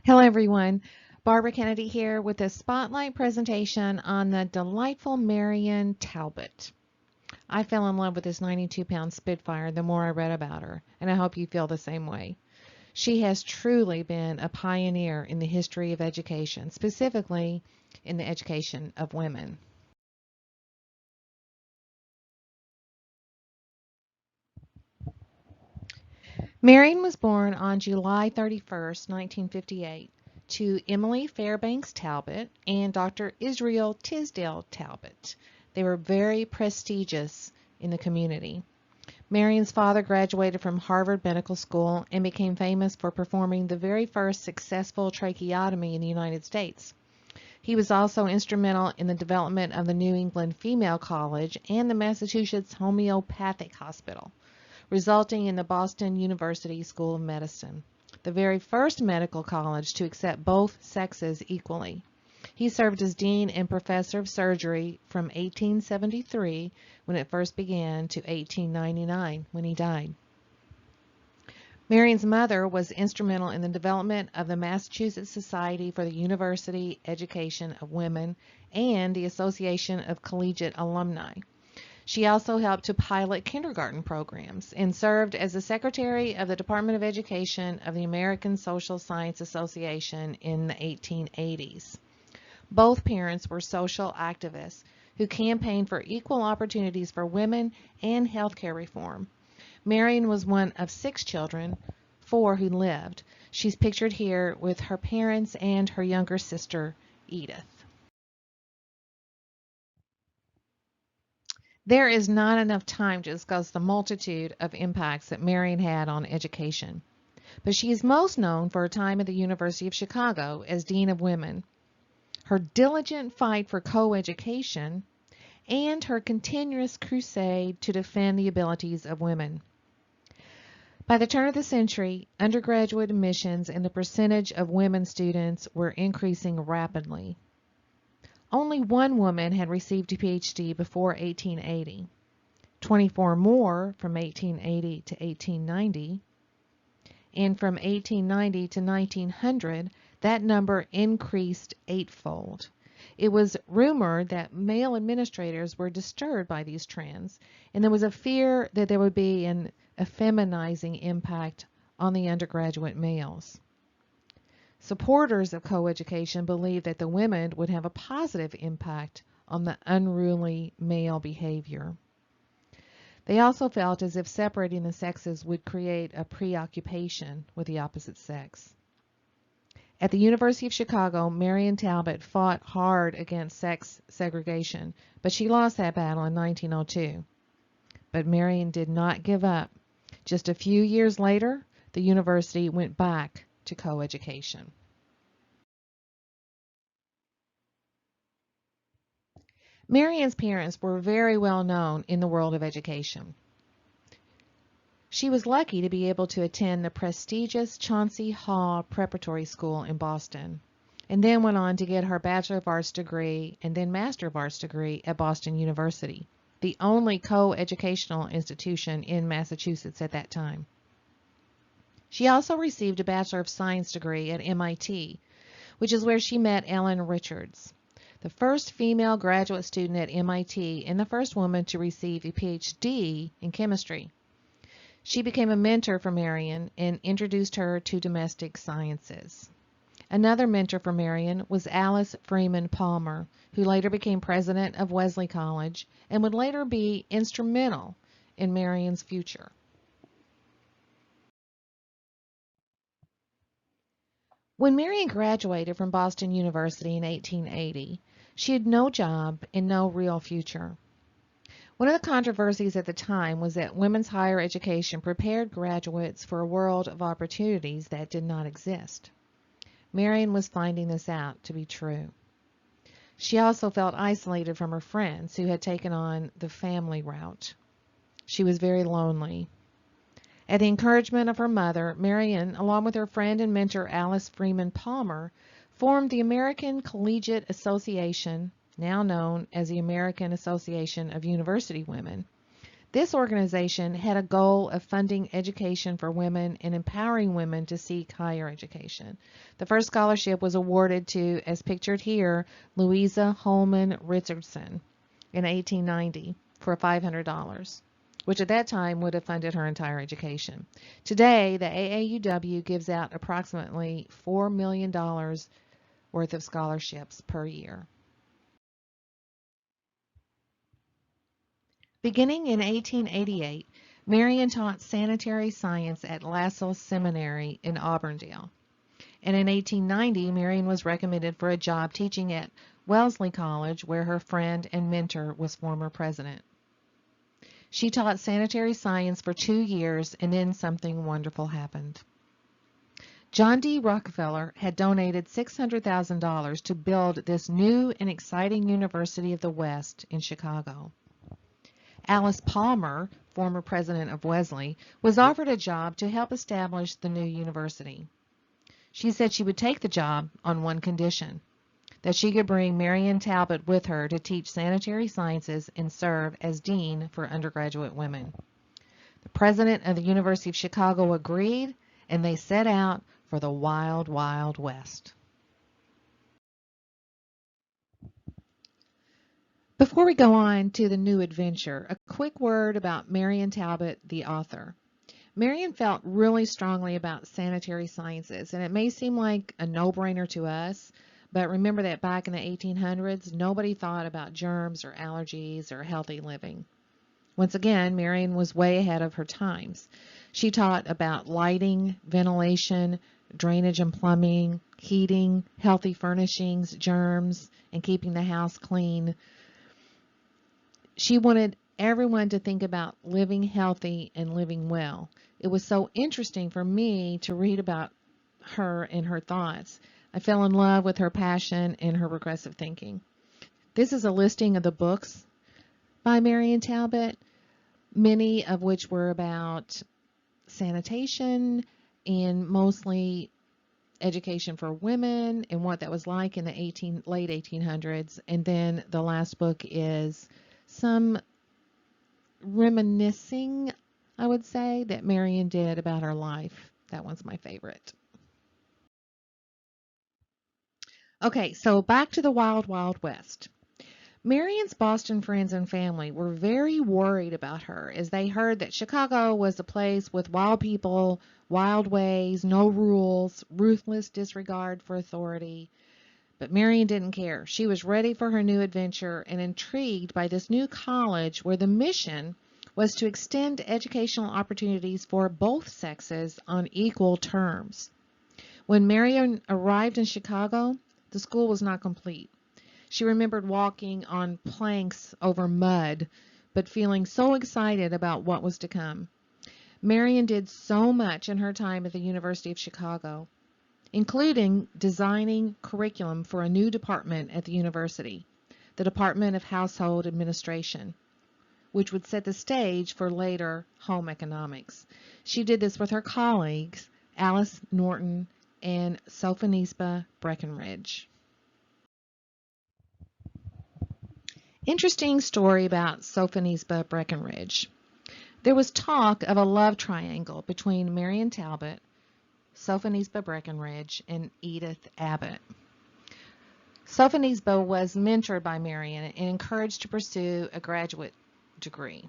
Hello everyone, Barbara Kennedy here with a spotlight presentation on the delightful Marion Talbot. I fell in love with this 92-pound Spitfire the more I read about her, and I hope you feel the same way. She has truly been a pioneer in the history of education, specifically in the education of women. Marion was born on July 31st, 1958, to Emily Fairbanks Talbot and Dr. Israel Tisdale Talbot. They were very prestigious in the community. Marion's father graduated from Harvard Medical School and became famous for performing the very first successful tracheotomy in the United States. He was also instrumental in the development of the New England Female College and the Massachusetts Homeopathic Hospital, resulting in the Boston University School of Medicine, the very first medical college to accept both sexes equally. He served as dean and professor of surgery from 1873, when it first began, to 1899, when he died. Marion's mother was instrumental in the development of the Massachusetts Society for the University Education of Women and the Association of Collegiate Alumni. She also helped to pilot kindergarten programs and served as the secretary of the Department of Education of the American Social Science Association in the 1880s. Both parents were social activists who campaigned for equal opportunities for women and healthcare reform. Marion was one of 6 children, 4 who lived. She's pictured here with her parents and her younger sister, Edith. There is not enough time to discuss the multitude of impacts that Marion had on education, but she is most known for her time at the University of Chicago as Dean of Women, her diligent fight for co-education, and her continuous crusade to defend the abilities of women. By the turn of the century, undergraduate admissions and the percentage of women students were increasing rapidly. Only one woman had received a PhD before 1880, 24 more from 1880 to 1890, and from 1890 to 1900, that number increased 8-fold. It was rumored that male administrators were disturbed by these trends, and there was a fear that there would be an effeminizing impact on the undergraduate males. Supporters of coeducation believed that the women would have a positive impact on the unruly male behavior. They also felt as if separating the sexes would create a preoccupation with the opposite sex. At the University of Chicago, Marion Talbot fought hard against sex segregation, but she lost that battle in 1902. But Marion did not give up. Just a few years later, the university went back to coeducation. Marion's parents were very well known in the world of education. She was lucky to be able to attend the prestigious Chauncey Hall Preparatory School in Boston, and then went on to get her Bachelor of Arts degree and then Master of Arts degree at Boston University, the only co-educational institution in Massachusetts at that time. She also received a Bachelor of Science degree at MIT, which is where she met Ellen Richards, the first female graduate student at MIT and the first woman to receive a PhD in chemistry. She became a mentor for Marion and introduced her to domestic sciences. Another mentor for Marion was Alice Freeman Palmer, who later became president of Wesley College and would later be instrumental in Marion's future. When Marion graduated from Boston University in 1880, she had no job and no real future. One of the controversies at the time was that women's higher education prepared graduates for a world of opportunities that did not exist. Marion was finding this out to be true. She also felt isolated from her friends who had taken on the family route. She was very lonely. At the encouragement of her mother, Marion, along with her friend and mentor Alice Freeman Palmer, formed the American Collegiate Association, now known as the American Association of University Women. This organization had a goal of funding education for women and empowering women to seek higher education. The first scholarship was awarded to, as pictured here, Louisa Holman Richardson in 1890 for $500, which at that time would have funded her entire education. Today, the AAUW gives out approximately $4 million worth of scholarships per year. Beginning in 1888, Marion taught sanitary science at LaSalle Seminary in Auburndale. And in 1890, Marion was recommended for a job teaching at Wellesley College, where her friend and mentor was former president. She taught sanitary science for 2 years, and then something wonderful happened. John D. Rockefeller had donated $600,000 to build this new and exciting University of the West in Chicago. Alice Palmer, former president of Wellesley, was offered a job to help establish the new university. She said she would take the job on one condition, that she could bring Marion Talbot with her to teach sanitary sciences and serve as dean for undergraduate women. The president of the University of Chicago agreed, and they set out for the wild, wild West. Before we go on to the new adventure, a quick word about Marion Talbot, the author. Marion felt really strongly about sanitary sciences, and it may seem like a no-brainer to us, but remember that back in the 1800s, nobody thought about germs or allergies or healthy living. Once again, Marion was way ahead of her times. She taught about lighting, ventilation, drainage and plumbing, heating, healthy furnishings, germs, and keeping the house clean. She wanted everyone to think about living healthy and living well. It was so interesting for me to read about her and her thoughts. I fell in love with her passion and her progressive thinking. This is a listing of the books by Marion Talbot, many of which were about sanitation and mostly education for women and what that was like in the late 1800s. And then the last book is some reminiscing, I would say, that Marion did about her life. That one's my favorite. Okay, so back to the Wild Wild West. Marion's Boston friends and family were very worried about her as they heard that Chicago was a place with wild people, wild ways, no rules, ruthless disregard for authority. But Marion didn't care. She was ready for her new adventure and intrigued by this new college where the mission was to extend educational opportunities for both sexes on equal terms. When Marion arrived in Chicago, the school was not complete. She remembered walking on planks over mud, but feeling so excited about what was to come. Marion did so much in her time at the University of Chicago, including designing curriculum for a new department at the university, the Department of Household Administration, which would set the stage for later home economics. She did this with her colleagues, Alice Norton and Sophonisba Breckinridge. Interesting story about Sophonisba Breckinridge. There was talk of a love triangle between Marion Talbot, Sophonisba Breckinridge, and Edith Abbott. Sophonisba was mentored by Marion and encouraged to pursue a graduate degree.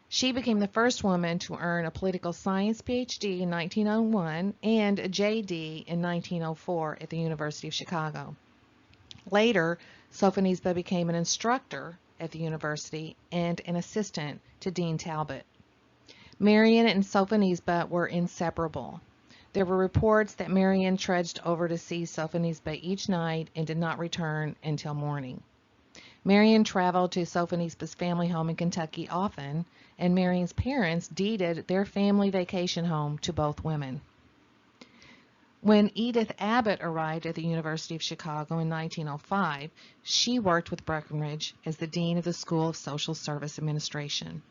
She became the first woman to earn a political science PhD in 1901 and a JD in 1904 at the University of Chicago. Later, Sophonisba became an instructor at the university and an assistant to Dean Talbot. Marion and Sophonisba were inseparable. There were reports that Marion trudged over to see Sophonisba each night and did not return until morning. Marion traveled to Sophonisba's family home in Kentucky often, and Marion's parents deeded their family vacation home to both women. When Edith Abbott arrived at the University of Chicago in 1905, she worked with Breckinridge as the dean of the School of Social Service Administration.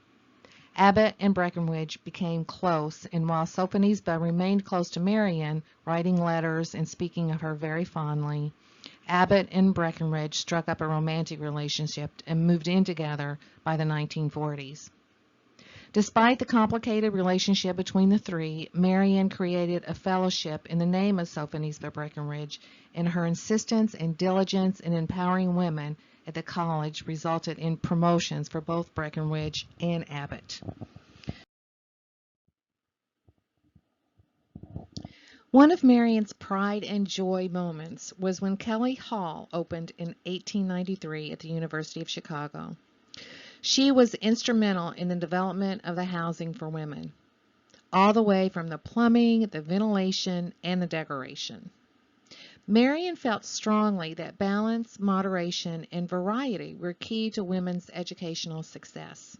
Abbott and Breckinridge became close, and while Sophonisba remained close to Marion, writing letters and speaking of her very fondly, Abbott and Breckinridge struck up a romantic relationship and moved in together by the 1940s. Despite the complicated relationship between the three, Marion created a fellowship in the name of Sophonisba Breckinridge, and her insistence and diligence in empowering women at the college resulted in promotions for both Breckinridge and Abbott. One of Marion's pride and joy moments was when Kelly Hall opened in 1893 at the University of Chicago. She was instrumental in the development of the housing for women, all the way from the plumbing, the ventilation, and the decoration. Marion felt strongly that balance, moderation, and variety were key to women's educational success.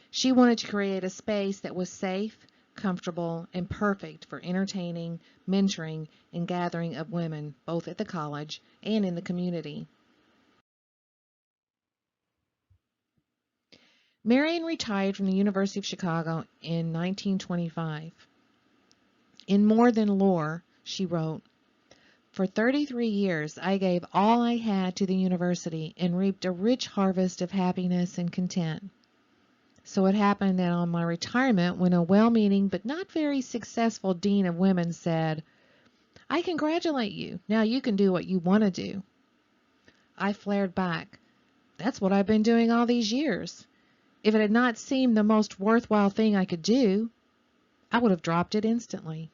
She wanted to create a space that was safe, comfortable, and perfect for entertaining, mentoring, and gathering of women, both at the college and in the community. Marion retired from the University of Chicago in 1925. In More Than Lore, she wrote, "For 33 years I gave all I had to the university and reaped a rich harvest of happiness and content. So it happened that on my retirement, when a well-meaning but not very successful dean of women said, 'I congratulate you. Now you can do what you want to do,' I flared back, 'That's what I've been doing all these years. If it had not seemed the most worthwhile thing I could do, I would have dropped it instantly.'"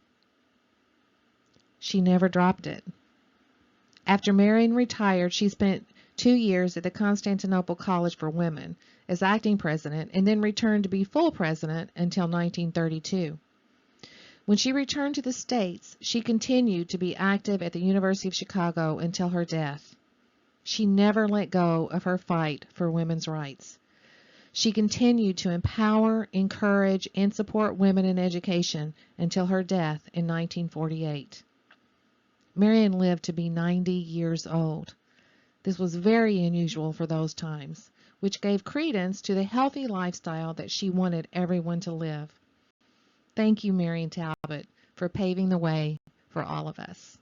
She never dropped it. After Marion retired, she spent 2 years at the Constantinople College for Women as acting president and then returned to be full president until 1932. When she returned to the States, she continued to be active at the University of Chicago until her death. She never let go of her fight for women's rights. She continued to empower, encourage, and support women in education until her death in 1948. Marion lived to be 90 years old. This was very unusual for those times, which gave credence to the healthy lifestyle that she wanted everyone to live. Thank you, Marion Talbot, for paving the way for all of us.